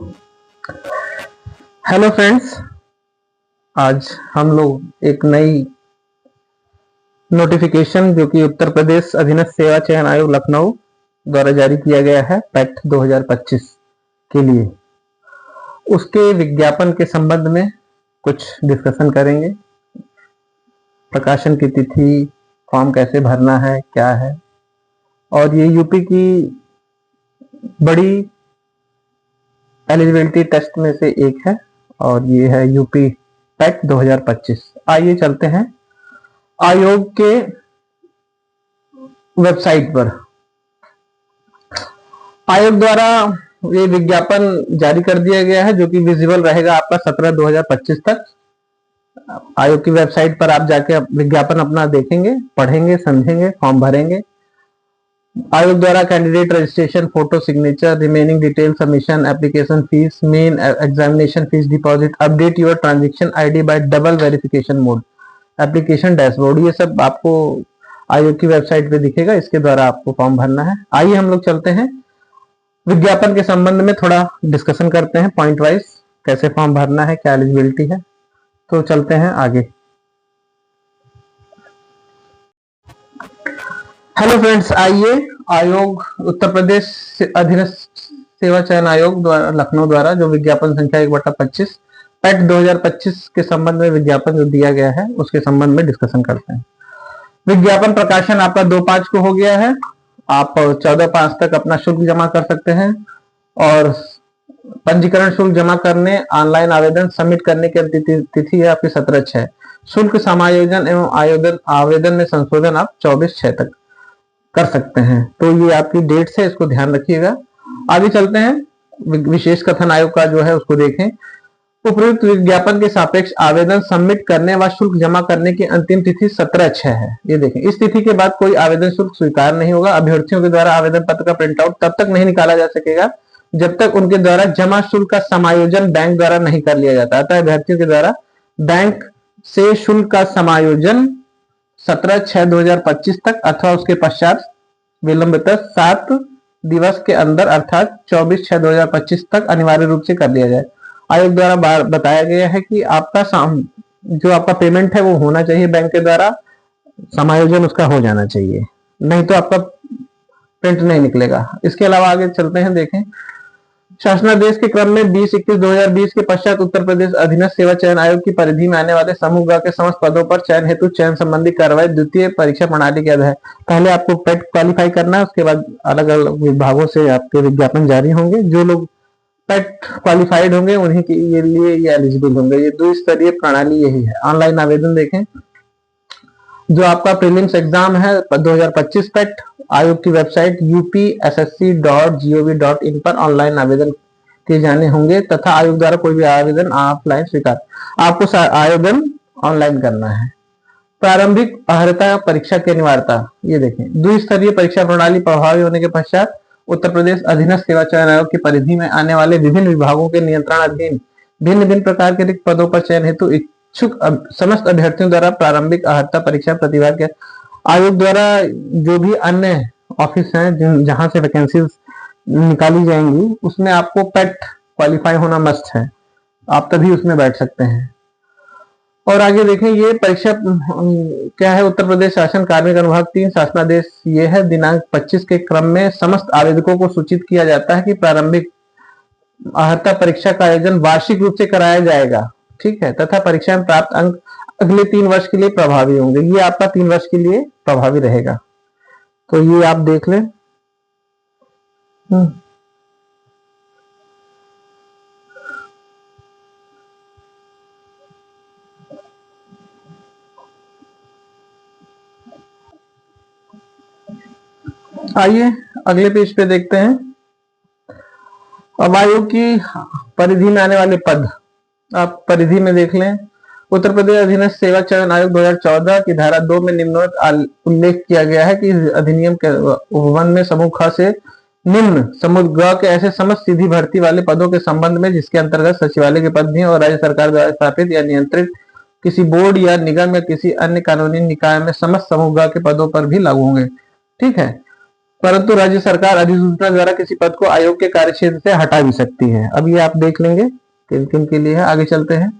Hello friends, आज हम लोग एक नई नोटिफिकेशन जो कि उत्तर प्रदेश अधीनस्थ सेवा चयन आयोग लखनऊ द्वारा जारी किया गया है पैट 2025 के लिए, उसके विज्ञापन के संबंध में कुछ डिस्कशन करेंगे। प्रकाशन की तिथि, फॉर्म कैसे भरना है, क्या है, और ये यूपी की बड़ी एलिजिबिलिटी टेस्ट में से एक है और ये है यूपी पैट 2025। आइए चलते हैं आयोग के वेबसाइट पर। आयोग द्वारा ये विज्ञापन जारी कर दिया गया है जो कि विजिबल रहेगा आपका 17/2025 तक। आयोग की वेबसाइट पर आप जाके विज्ञापन अपना देखेंगे, पढ़ेंगे, समझेंगे, फॉर्म भरेंगे। आयोग द्वारा candidate registration, photo signature, remaining detail submission, application fees, main examination fees deposit, update your transaction ID bye double verification mode, application dashboard, ये सब आपको आयोग की वेबसाइट पे दिखेगा। इसके द्वारा आपको फॉर्म भरना है। आइए हम लोग चलते हैं विज्ञापन के संबंध में थोड़ा डिस्कशन करते हैं पॉइंट वाइज, कैसे फॉर्म भरना है, क्या एलिजिबिलिटी है। तो चलते हैं आगे। हेलो फ्रेंड्स, आइए आयोग उत्तर प्रदेश अधीनस्थ सेवा चयन आयोग द्वारा लखनऊ द्वारा जो विज्ञापन संख्या 1/25 पैट 2025 के संबंध में विज्ञापन जो दिया गया है उसके संबंध में डिस्कशन करते हैं। विज्ञापन प्रकाशन आपका 2/5 को हो गया है। आप 14/5 तक अपना शुल्क जमा कर सकते हैं और पंजीकरण शुल्क जमा करने, ऑनलाइन आवेदन सबमिट करने की तिथि है आपकी 17/6। शुल्क समायोजन एवं आवेदन में संशोधन आप 24/6 तक कर सकते हैं। तो ये आपकी डेट्स है, इसको ध्यान रखिएगा। आगे चलते हैं, विशेष कथन आयोग का जो है उसको देखें। उपयुक्त विज्ञापन के सापेक्ष आवेदन सबमिट करने व शुल्क जमा करने की अंतिम तिथि 17/6 है। ये देखें, इस तिथि के बाद कोई आवेदन शुल्क स्वीकार नहीं होगा। अभ्यर्थियों के द्वारा आवेदन पत्र का प्रिंट आउट तब तक नहीं निकाला जा सकेगा जब तक उनके द्वारा जमा शुल्क का समायोजन बैंक द्वारा नहीं कर लिया जाता। अतः अभ्यर्थियों के द्वारा बैंक से शुल्क का समायोजन 17/6/2025 तक अथवा उसके पश्चात विलंबतः 7 दिवस के अंदर अर्थात 24/6/2025 तक अनिवार्य रूप से कर लिया जाए। आयोग द्वारा बताया गया है कि आपका जो आपका पेमेंट है वो होना चाहिए बैंक के द्वारा, समायोजन उसका हो जाना चाहिए, नहीं तो आपका प्रिंट नहीं निकलेगा। इसके अलावा आगे चलते हैं, देखें शासनादेश के क्रम में 20/21/2020 के पश्चात उत्तर प्रदेश अधीनस्थ सेवा चयन आयोग की परिधि में आने वाले समूह ग के समस्त पदों पर चयन हेतु चयन संबंधी कार्रवाई द्वितीय परीक्षा प्रणाली के आधार। पहले आपको पेट क्वालिफाई करना है, उसके बाद अलग अलग विभागों से आपके विज्ञापन जारी होंगे। जो लोग पेट क्वालिफाइड होंगे उन्हीं के लिए ये एलिजिबल होंगे। ये द्विस्तरीय प्रणाली यही है। ऑनलाइन आवेदन देखें, जो आपका प्रीलिम्स एग्जाम है 2025 पेट, आयोग की वेबसाइट upssc.gov.in पर ऑनलाइन आवेदन किए जाने होंगे तथा आयोग द्वारा कोई भी आवेदन ऑफलाइन स्वीकार, आपको आवेदन ऑनलाइन करना है। प्रारंभिक अर्हता परीक्षा की अनिवार्यता, ये देखें, द्विस्तरीय परीक्षा प्रणाली प्रभावी होने के पश्चात उत्तर प्रदेश अधीनस्थ सेवा चयन आयोग की परिधि में आने वाले विभिन्न विभागों के नियंत्रण अधीन भिन्न भिन्न प्रकार के रिक्त पदों पर चयन हेतु इच्छुक समस्त अभ्यर्थियों द्वारा प्रारंभिक अर्हता परीक्षा प्रतिभा के आयोग द्वारा जो भी अन्य ऑफिस हैं जहां से वैकेंसीज निकाली जाएंगी उसमें आपको पेट क्वालिफाई होना मस्ट है, आप तभी उसमें बैठ सकते हैं। और आगे देखें, ये परीक्षा क्या है, उत्तर प्रदेश शासन कार्मिक अनुभाग 3 शासनादेश ये है दिनांक 25 के क्रम में समस्त आवेदकों को सूचित किया जाता है कि प्रारंभिक अर्हता परीक्षा का आयोजन वार्षिक रूप से कराया जाएगा, ठीक है, तथा परीक्षा में प्राप्त अंक अगले 3 वर्ष के लिए प्रभावी होंगे। ये आपका 3 वर्ष के लिए प्रभावी रहेगा, तो ये आप देख लें। आइए अगले पेज पे देखते हैं। अब आयोग की परिधि में आने वाले पद आप परिधि में देख लें। उत्तर प्रदेश अधीनस्थ सेवा चयन आयोग 2014 की धारा 2 में निम्नलिखित उल्लेख किया गया है कि अधिनियम के उपवन में समूह ख से निम्न समूह ग के ऐसे समस्त सीधी भर्ती वाले पदों के संबंध में जिसके अंतर्गत सचिवालय के पद भी और राज्य सरकार द्वारा स्थापित या नियंत्रित किसी बोर्ड या निगम या किसी अन्य कानूनी निकाय में समस्त समूह ग के पदों पर भी लागू होंगे, ठीक है। परंतु राज्य सरकार अधिसूचना द्वारा किसी पद को आयोग के कार्यक्षेत्र से हटा भी सकती है। अब ये आप देख लेंगे किन किन के लिए है। आगे चलते हैं।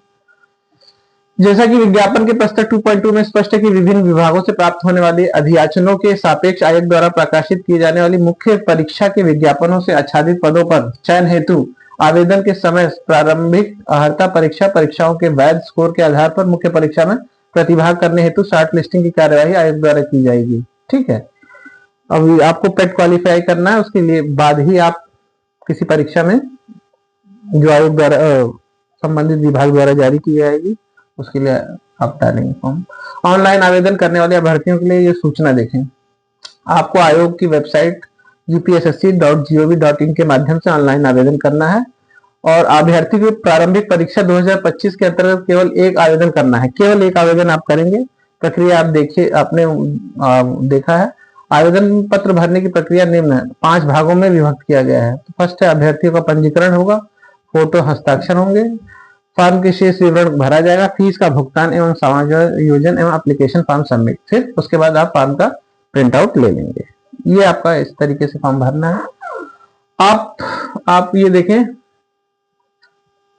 जैसा कि विज्ञापन के प्रस्ताव 2.2 में स्पष्ट है कि विभिन्न विभागों से प्राप्त होने वाली अधियाचनों के सापेक्ष आयोग द्वारा प्रकाशित किए जाने वाली मुख्य परीक्षा के विज्ञापनों से आच्छादित पदों पर चयन हेतु आवेदन के समय प्रारंभिक अर्हता परीक्षाओं के वैध स्कोर के आधार पर मुख्य परीक्षा में प्रतिभाग करने हेतु शॉर्ट लिस्टिंग की कार्यवाही आयोग द्वारा की जाएगी। ठीक है, अब आपको पेट क्वालिफाई करना है, उसके लिए बाद ही आप किसी परीक्षा में जो आयोग द्वारा संबंधित विभाग द्वारा जारी की जाएगी उसके लिए आप डालेंगे फॉर्म। ऑनलाइन आवेदन करने वाले अभ्यर्थियों के लिए ये सूचना देखें। आपको आयोग की वेबसाइट upsc.gov.in के माध्यम से ऑनलाइन आवेदन करना है और अभ्यर्थी को प्रारंभिक परीक्षा 2025 के अंतर्गत केवल एक आवेदन करना है। केवल एक आवेदन आप करेंगे। प्रक्रिया आप देखिए, आपने देखा है। आवेदन पत्र भरने की प्रक्रिया निम्न है, 5 भागों में विभक्त किया गया है। तो फर्स्ट है अभ्यर्थियों का पंजीकरण होगा, फोटो हस्ताक्षर होंगे, फॉर्म के शेष विवरण भरा जाएगा, फीस का भुगतान एवं समायोजन एवं एप्लीकेशन फॉर्म सबमिट। फिर उसके बाद आप फॉर्म का प्रिंट आउट ले लेंगे। ये आपका इस तरीके से फॉर्म भरना है। आप ये देखें,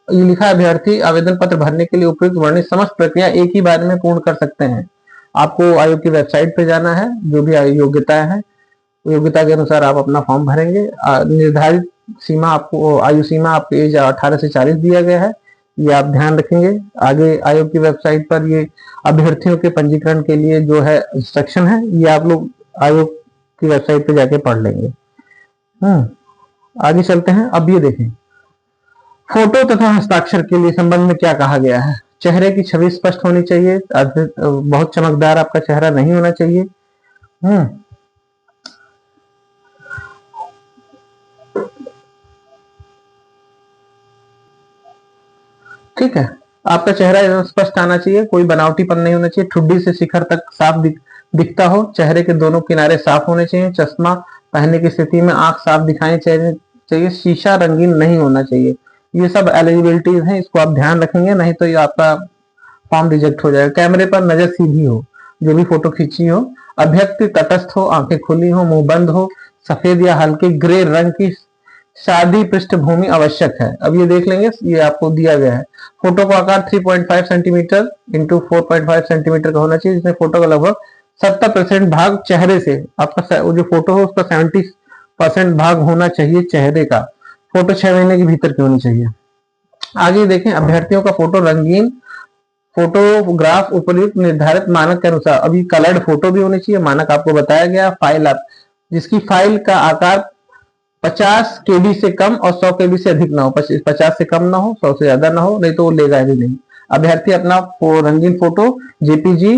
ये लिखा है अभ्यर्थी आवेदन पत्र भरने के लिए उपयुक्त वर्णित समस्त प्रक्रिया एक ही बार में पूर्ण कर सकते हैं। आपको आयोग की वेबसाइट पे जाना है, जो भी योग्यताएं हैं योग्यता के अनुसार आप अपना फॉर्म भरेंगे। निर्धारित सीमा आपको आयु सीमा आपकी एज 18 से 40 दिया गया है, ये आप ध्यान रखेंगे। आगे आयोग की वेबसाइट पर ये अभ्यर्थियों के पंजीकरण के लिए जो है इंस्ट्रक्शन है, ये आप लोग आयोग की वेबसाइट पे जाके पढ़ लेंगे। आगे चलते हैं। अब ये देखें फोटो तथा हस्ताक्षर के लिए संबंध में क्या कहा गया है। चेहरे की छवि स्पष्ट होनी चाहिए, बहुत चमकदार आपका चेहरा नहीं होना चाहिए। ठीक है, आपका चेहरा स्पष्ट आना चाहिए, कोई बनावटीपन नहीं होना चाहिए, ठुड्डी से शिखर तक साफ दिखता हो, चेहरे के दोनों किनारे साफ होने चाहिए, चश्मा पहनने की स्थिति में आंख साफ दिखाई चाहिए, शीशा रंगीन नहीं होना चाहिए। ये सब एलिजिबिलिटीज हैं, इसको आप ध्यान रखेंगे, नहीं तो ये आपका फॉर्म रिजेक्ट हो जाएगा। कैमरे पर नजर सीधी हो, जो भी फोटो खींची हो, अभ्यर्थी तटस्थ हो, आंखें खुली हो, मुंह बंद हो, सफेद या हल्के ग्रे रंग की सादी पृष्ठभूमि आवश्यक है। अब ये देख लेंगे, ये आपको दिया गया है। फोटो का आकार 3.5 सेंटीमीटर इंटू 4.5 सेंटीमीटर का होना चाहिए, जिसमें फोटो का लगभग 70% भाग चेहरे से, आपका जो फोटो हो उसका 70% भाग होना चाहिए चेहरे का। फोटो 6 महीने के भीतर की होनी चाहिए। आगे देखें, अभ्यर्थियों का फोटो रंगीन फोटोग्राफ उपयुक्त निर्धारित मानक के अनुसार, अभी कलर्ड फोटो भी होनी चाहिए, मानक आपको बताया गया। फाइल आप जिसकी फाइल का आकार 50 KB से कम और 100 KB से अधिक ना हो, 50 से कम ना हो, 100 से ज्यादा ना हो, नहीं तो वो लेगा ही नहीं। अभ्यर्थी अपना रंगीन फोटो JPG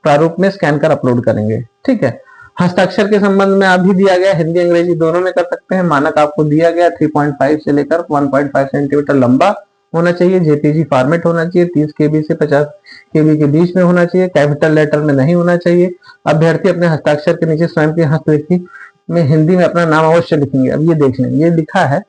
प्रारूप में स्कैन कर अपलोड करेंगे। ठीक है, हस्ताक्षर के संबंध में अभी दिया गया, हिंदी अंग्रेजी दोनों में कर सकते हैं। मानक आपको दिया गया 3.5 से लेकर 1.5 सेंटीमीटर लंबा होना चाहिए, JPG फॉर्मेट होना चाहिए, 30 KB से 50 KB के बीच में होना चाहिए, कैपिटल लेटर में नहीं होना चाहिए। अभ्यर्थी अपने हस्ताक्षर के नीचे स्वयं की हस्तलिखी में हिंदी में अपना नाम अवश्य लिखेंगे। अब ये देख लें, ये लिखा है,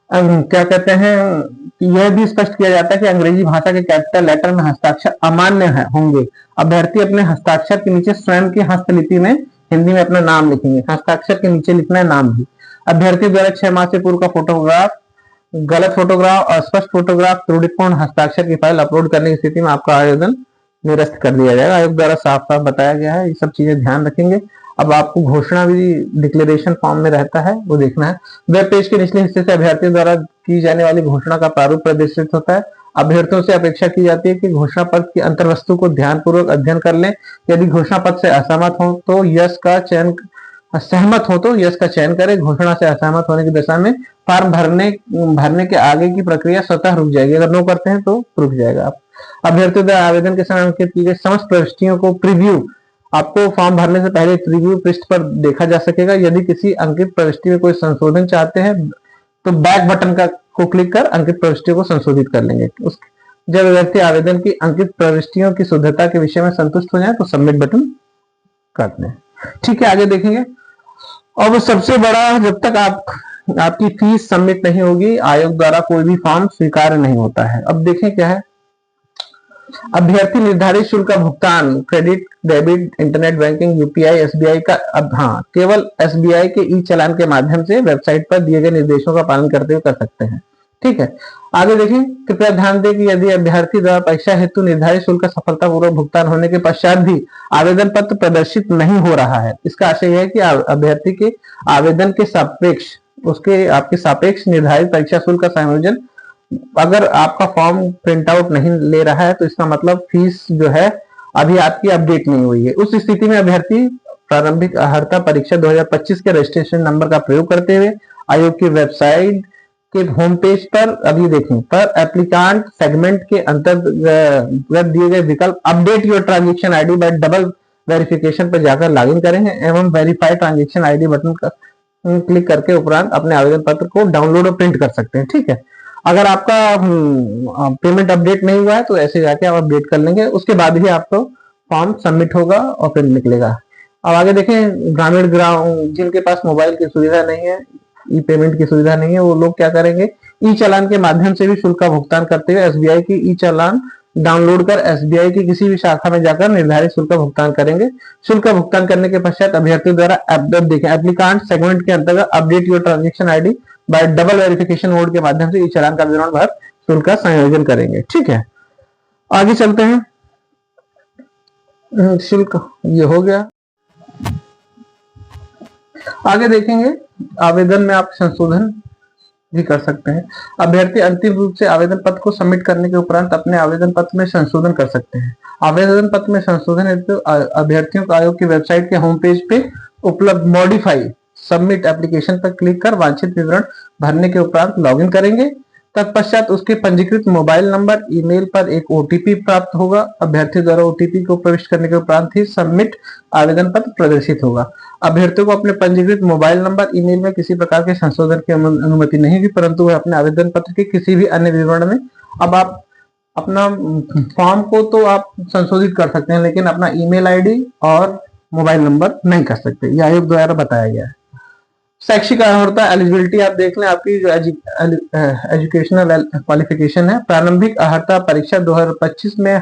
क्या कहते हैं कि यह भी स्पष्ट किया जाता है कि अंग्रेजी भाषा के कैपिटल लेटर में हस्ताक्षर अमान्य होंगे। अभ्यर्थी अपने हस्ताक्षर के नीचे स्वयं की हस्तलिपि में हिंदी में अपना नाम लिखेंगे। हस्ताक्षर के नीचे लिखना है नाम भी। अभ्यर्थी द्वारा 6 माह से पूर्व का फोटोग्राफ, गलत फोटोग्राफ, अस्पष्ट फोटोग्राफ, त्रुटिपूर्ण हस्ताक्षर की फाइल अपलोड करने की स्थिति में आपका आवेदन निरस्त कर दिया जाएगा। आयोग द्वारा साफ साफ बताया गया है, ये सब चीजें ध्यान रखेंगे। अब आपको घोषणा भी डिक्लेरेशन फॉर्म में रहता है, वो देखना है। वेब पेज के निचले हिस्से से अभ्यर्थियों द्वारा की जाने वाली घोषणा का प्रारूप प्रदर्शित होता है। अभ्यर्थियों से अपेक्षा की जाती है कि घोषणा पत्र की अंतर्वस्तु को ध्यानपूर्वक अध्ययन कर लें। यदि घोषणा पत्र से असहमत हो तो यस का चयन करें। घोषणा से असहमत होने की दशा में फॉर्म भरने के आगे की प्रक्रिया स्वतः रुक जाएगी। अगर नो करते हैं तो रुक जाएगा। आप अभ्यर्थियों द्वारा आवेदन के समय अंकित की गई समस्त प्रविष्टियों को प्रीव्यू, आपको फॉर्म भरने से पहले प्रीव्यू पृष्ठ पर देखा जा सकेगा। यदि किसी अंकित प्रविष्टि में कोई संशोधन चाहते हैं तो बैक बटन को क्लिक कर अंकित प्रविष्टियों को संशोधित कर लेंगे। जब अभ्यर्थी आवेदन की अंकित प्रविष्टियों की शुद्धता के विषय में संतुष्ट हो जाए तो सबमिट बटन कर दें। ठीक है, आगे देखेंगे। और सबसे बड़ा, जब तक आपकी फीस सबमिट नहीं होगी, आयोग द्वारा कोई भी फॉर्म स्वीकार्य नहीं होता है। अब देखें क्या है। अभ्यर्थी निर्धारित शुल्क का भुगतान credit debit, internet banking, UPI, SBI का। अब हाँ, केवल एसबीआई के ई चालान के माध्यम से वेबसाइट पर दिए गए निर्देशों का पालन करते हुए कर सकते हैं। ठीक है, आगे देखें। कृपया ध्यान दें कि यदि अभ्यर्थी द्वारा परीक्षा हेतु निर्धारित शुल्क का सफलतापूर्वक भुगतान होने के पश्चात भी आवेदन पत्र प्रदर्शित नहीं हो रहा है, इसका आशय है कि अभ्यर्थी के आवेदन के सापेक्ष उसके आपके सापेक्ष निर्धारित परीक्षा शुल्क का संयोजन, अगर आपका फॉर्म प्रिंट आउट नहीं ले रहा है तो इसका मतलब फीस जो है अभी आपकी अपडेट नहीं हुई है। उस स्थिति में अभ्यर्थी प्रारंभिक अर्हता परीक्षा 2025 के रजिस्ट्रेशन नंबर का प्रयोग करते हुए आयोग की वेबसाइट के होम पेज पर अभी देखें पर एप्लीकांट सेगमेंट के अंतर्गत दिए गए विकल्प update your transaction ID bye double verification पर जाकर लॉगिन करेंगे एवं वेरीफाई ट्रांजेक्शन आईडी बटन का क्लिक करके उपरांत अपने आवेदन पत्र को डाउनलोड और प्रिंट कर सकते हैं। ठीक है, अगर आपका पेमेंट अपडेट नहीं हुआ है तो ऐसे जाके आप अपडेट कर लेंगे, उसके बाद ही आपको फॉर्म सबमिट होगा और फिर निकलेगा। अब आगे देखें, ग्रामीण जिनके पास मोबाइल की सुविधा नहीं है, ई पेमेंट की सुविधा नहीं है, वो लोग क्या करेंगे, ई चालान के माध्यम से भी शुल्क का भुगतान करते हुए एसबीआई की ई चालान डाउनलोड कर एसबीआई की किसी भी शाखा में जाकर निर्धारित शुल्क का भुगतान करेंगे। शुल्क का भुगतान करने के पश्चात अभ्यर्थियों द्वारा एप्लीकांट सेगमेंट के अंतर्गत update your transaction ID bye double verification mode के माध्यम से ई चालान का विवरण भर शुल्क का संयोजन करेंगे। ठीक है, आगे चलते हैं। शुल्क ये हो गया। आगे देखेंगे, आवेदन में आप संशोधन भी कर सकते हैं। अभ्यर्थी अंतिम रूप से आवेदन पत्र को सबमिट करने के उपरांत अपने आवेदन पत्र में संशोधन कर सकते हैं। आवेदन पत्र में संशोधन हेतु अभ्यर्थियों को आयोग की वेबसाइट के होम पेज पे उपलब्ध मॉडिफाई सबमिट एप्लीकेशन पर क्लिक कर वांछित विवरण भरने के उपरांत लॉगिन करेंगे। तत्पश्चात उसके पंजीकृत मोबाइल नंबर, ईमेल पर एक ओटीपी प्राप्त होगा। अभ्यर्थी द्वारा ओटीपी को प्रविष्ट करने के उपरांत ही सबमिट आवेदन पत्र प्रदर्शित होगा। अभ्यर्थियों को अपने पंजीकृत मोबाइल नंबर, ईमेल में किसी प्रकार के संशोधन की अनुमति नहीं होगी, परंतु वह अपने आवेदन पत्र के किसी भी अन्य विवरण में, अब आप अपना फॉर्म को तो आप संशोधित कर सकते हैं लेकिन अपना ईमेल आईडी और मोबाइल नंबर नहीं कर सकते, यह आयोग द्वारा बताया गया है। शैक्षिक अर्हता एलिजिबिलिटी आप देख लें, आपकी जो एजुकेशनल क्वालिफिकेशन है। प्रारंभिक अर्हता परीक्षा 2025 में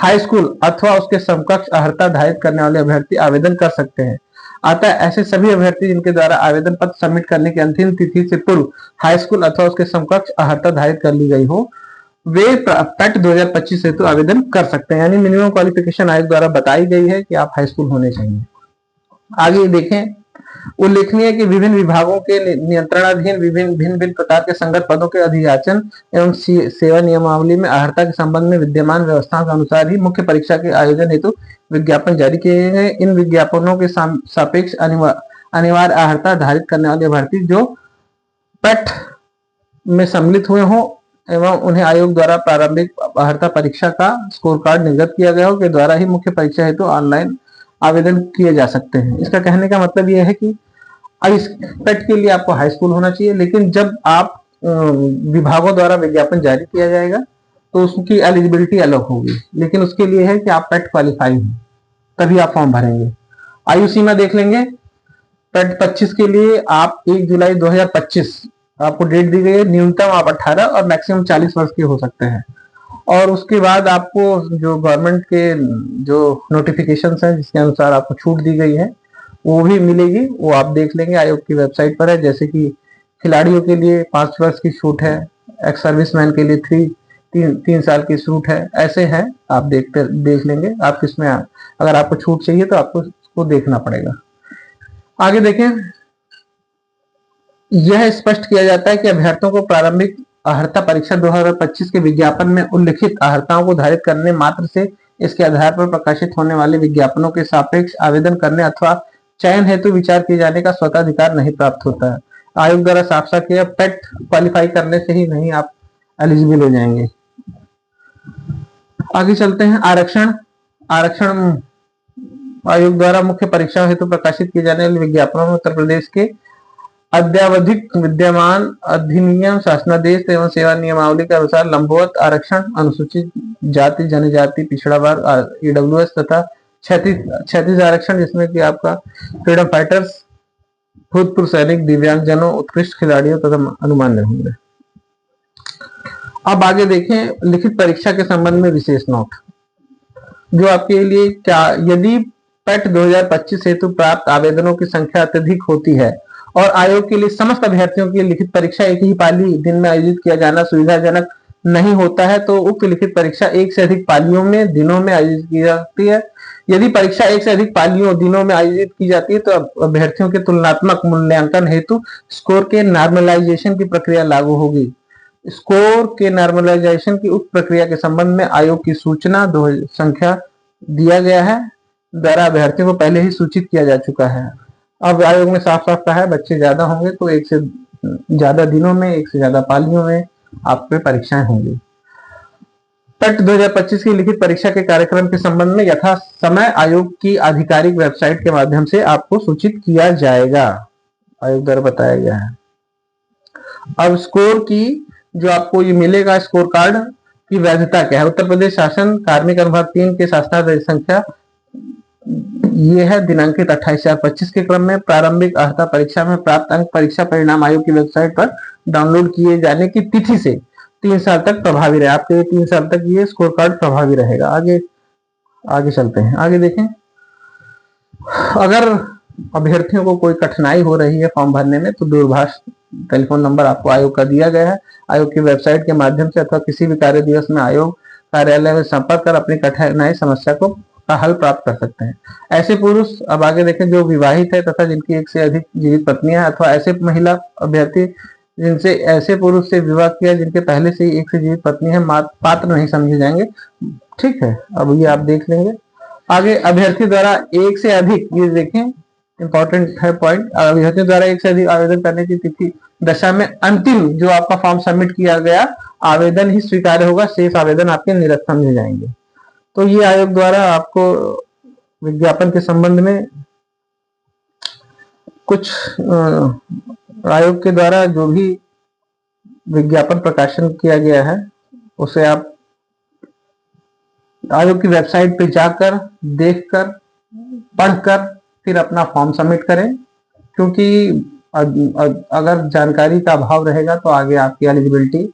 हाई स्कूल अथवा उसके समकक्ष अर्हता धारित करने वाले अभ्यर्थी आवेदन कर सकते हैं। अतः ऐसे सभी अभ्यर्थी जिनके द्वारा आवेदन पत्र सबमिट करने की अंतिम तिथि से पूर्व हाई स्कूल अथवा उसके समकक्ष अर्हता धारित कर ली गई हो, वे पेट 2025 हेतु आवेदन कर सकते हैं। यानी मिनिमम क्वालिफिकेशन आयोग द्वारा बताई गई है कि आप हाई स्कूल होने चाहिए। आगे देखें, उल्लेखनीय है कि विभिन्न विभागों के नियंत्रणाधीन भिन्न भिन्न प्रकार के संगत पदों के अधियाचन एवं सेवा नियमावली में अर्हता के संबंध में विद्यमान व्यवस्थाओं के अनुसार ही मुख्य परीक्षा के आयोजन हेतु विज्ञापन जारी किए गए। इन विज्ञापनों के सापेक्ष अनिवार्य अर्हता धारित करने वाले अभ्यर्थी जो पेट में सम्मिलित हुए हों एवं उन्हें आयोग द्वारा प्रारंभिक अर्हता परीक्षा का स्कोर कार्ड निर्गत किया गया हो के द्वारा ही मुख्य परीक्षा हेतु ऑनलाइन आवेदन किए जा सकते हैं। इसका कहने का मतलब यह है कि इस पेट के लिए आपको हाई स्कूल होना चाहिए, लेकिन जब आप विभागों द्वारा विज्ञापन जारी किया जाएगा तो उसकी एलिजिबिलिटी अलग होगी, लेकिन उसके लिए है कि आप पेट क्वालिफाई हो तभी आप फॉर्म भरेंगे। आयु सीमा देख लेंगे, पेट 25 के लिए आप 1 जुलाई 2025 आपको डेट दी गई है। न्यूनतम आप 18 और मैक्सिमम 40 वर्ष के हो सकते हैं। और उसके बाद आपको जो गवर्नमेंट के जो नोटिफिकेशंस हैं जिसके अनुसार आपको छूट दी गई है वो भी मिलेगी, वो आप देख लेंगे, आयोग की वेबसाइट पर है। जैसे कि खिलाड़ियों के लिए 5 वर्ष की छूट है, एक्स सर्विसमैन के लिए 3 साल की छूट है, ऐसे है, आप देख लेंगे आप किसमें अगर आपको छूट चाहिए तो आपको उसको देखना पड़ेगा। आगे देखें, यह स्पष्ट किया जाता है कि अभ्यर्थियों को प्रारंभिक अर्हता परीक्षा 2025 के विज्ञापन में उल्लिखित अर्हताओं को धारित करने मात्र से इसके आधार पर प्रकाशित होने वाले विज्ञापनों के सापेक्ष आवेदन करने अथवा चयन हेतु विचार किए जाने का स्वताधिकार नहीं प्राप्त होता है। आयोग द्वारा साफ साफ किया, पेट क्वालिफाई करने से ही नहीं आप एलिजिबल हो जाएंगे। आगे चलते हैं, आरक्षण आयोग द्वारा मुख्य परीक्षा हेतु प्रकाशित किए जाने वाले विज्ञापनों में उत्तर प्रदेश के अद्यावधिक विद्यमान अधिनियम, शासनादेश एवं सेवा नियमावली के अनुसार लंबवत आरक्षण, अनुसूचित जाति जनजाति पिछड़ा वर्ग ईडब्ल्यूएस तथा क्षैतिज आरक्षण जिसमें कि आपका फ्रीडम फाइटर्स, भूतपूर्व सैनिक, दिव्यांगजनों, उत्कृष्ट खिलाड़ियों तथा अनुमान्य होंगे। अब आगे देखें, लिखित परीक्षा के संबंध में विशेष नोट। जो आपके लिए क्या, यदि पेट 2025 हेतु प्राप्त आवेदनों की संख्या अत्यधिक होती है और आयोग के लिए समस्त अभ्यर्थियों की लिखित परीक्षा एक ही पाली दिन में आयोजित किया जाना सुविधाजनक नहीं होता है, तो उक्त लिखित परीक्षा एक से अधिक पालियों में दिनों में आयोजित की जाती है। यदि परीक्षा एक से अधिक पालियों दिनों में आयोजित की जाती है तो अभ्यर्थियों के तुलनात्मक मूल्यांकन हेतु स्कोर के नॉर्मलाइजेशन की प्रक्रिया लागू होगी। स्कोर के नॉर्मलाइजेशन की उक्त प्रक्रिया के संबंध में आयोग की सूचना संख्या दिया गया है द्वारा अभ्यर्थियों को पहले ही सूचित किया जा चुका है। अब आयोग में साफ साफ कहा है बच्चे ज्यादा होंगे तो एक से ज्यादा दिनों में, एक से ज्यादा पालियों में आप पे परीक्षाएं होंगी। पेट 2025 की लिखित परीक्षा के कार्यक्रम के संबंध में यथा समय आयोग की आधिकारिक वेबसाइट के माध्यम से आपको सूचित किया जाएगा, आयोग द्वारा बताया गया है। अब स्कोर की जो आपको ये मिलेगा स्कोर कार्ड की वैधता क्या है। उत्तर प्रदेश शासन कार्मिक अनुभाग 3 के शासनादेश संख्या ये है दिनांकित 28/4/25 के क्रम में प्रारंभिक अर्हता परीक्षा में प्राप्त अंक परीक्षा परिणाम आयोग की वेबसाइट पर डाउनलोड किए जाने की तिथि से 3 साल तक प्रभावी रहे। आपके 3 साल तक ये स्कोर कार्ड प्रभावी रहेगा। आगे चलते हैं, आगे देखें। अगर अभ्यर्थियों को कोई कठिनाई हो रही है फॉर्म भरने में तो दूरभाष टेलीफोन नंबर आपको आयोग का दिया गया है। आयोग की वेबसाइट के माध्यम से अथवा किसी भी कार्य दिवस में आयोग कार्यालय में संपर्क कर अपनी कठिनाई समस्या का हल प्राप्त कर सकते हैं। ऐसे पुरुष, अब आगे देखें, जो विवाहित है तथा जिनकी एक से अधिक जीवित पत्नियां अथवा ऐसे महिला अभ्यर्थी जिनसे ऐसे पुरुष से विवाह किया जिनके पहले से ही एक से जीवित पत्नी है पात्र नहीं समझे जाएंगे। ठीक है, अब ये आप देख लेंगे। आगे अभ्यर्थी द्वारा एक से अधिक, ये देखें इंपॉर्टेंट है पॉइंट, अभ्यर्थियों द्वारा एक से अधिक आवेदन करने की तिथि दशा में अंतिम जो आपका फॉर्म सबमिट किया गया आवेदन ही स्वीकार्य होगा, शेष आवेदन आपके निरस्त समझे जाएंगे। तो ये आयोग द्वारा आपको विज्ञापन के संबंध में कुछ आयोग के द्वारा जो भी विज्ञापन प्रकाशन किया गया है उसे आप आयोग की वेबसाइट पे जाकर देखकर पढ़कर फिर अपना फॉर्म सबमिट करें, क्योंकि अगर जानकारी का अभाव रहेगा तो आगे आपकी एलिजिबिलिटी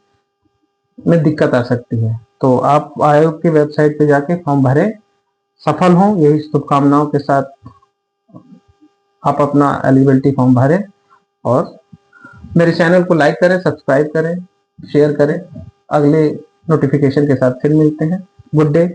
में दिक्कत आ सकती है। तो आप आयोग की वेबसाइट पे जाके फॉर्म भरें, सफल हों, यही शुभकामनाओं के साथ आप अपना एलिजिबिलिटी फॉर्म भरें और मेरे चैनल को लाइक करें, सब्सक्राइब करें, शेयर करें। अगले नोटिफिकेशन के साथ फिर मिलते हैं। Good day.